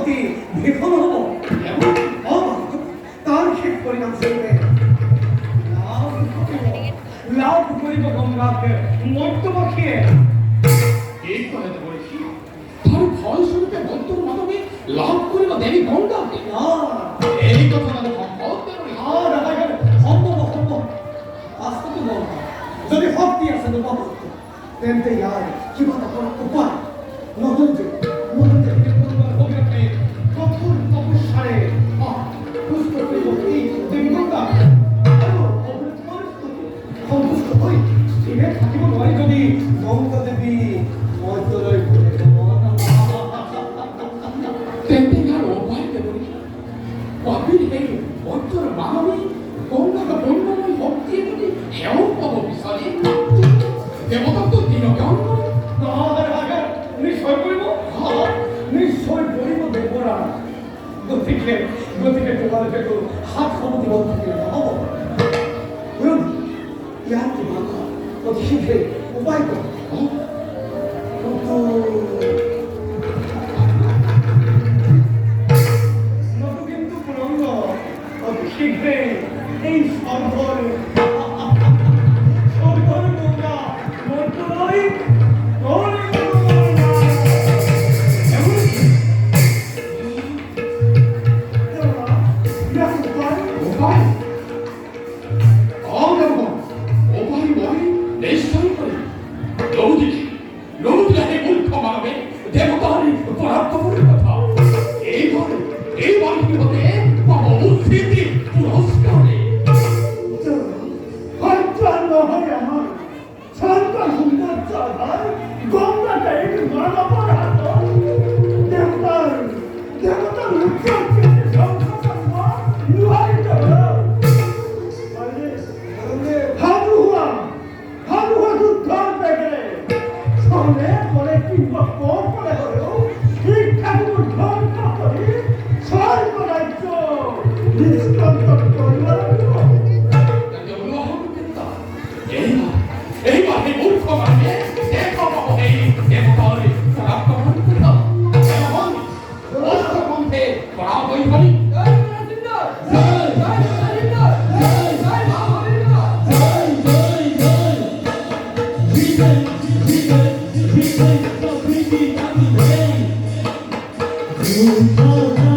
অতি বিফল হব তার ঠিক পরিণাম শুনবে লাভ করিব গঙ্গাকে মর্তবাখিয়ে এই কথাতে বলেছি তার ফল স্বরূপে মন্ত্র মানবে লাভ করিব দেবী গঙ্গাকে না এই কথা না যদি ভক্তি আছে তো বাবা তেমতে यार কিবা তা উপায় নতুন অভিজ্ঞতা কপুর তপস্যারে পুষ্ট প্রতি দেবতা সন্তুষ্ট হই স্থিরে থাকিব নোৱাৰি যদি গঙ্গা দেবী মধ্যলৈ তেমতে यार উপায় দেবী কবির এই মন্ত্র মানবে গঙ্গাকে বন্যময় ভক্তি যদি হেও পাব বিচাৰি দেবতা তো দিনকে অন্য নিশ্চয় কৰিব দেৱৰা গতিকে তোমালোকে হাত সমতি বন্ধ কৰি নহ'ব ইয়াত তোমাক অতি শীঘ্ৰে উপায় কিন্তু পুৰংগ অতি শীঘ্ৰে এই স্বৰ্গৰ গঙ্গা মন্ত্রলৈ Oh,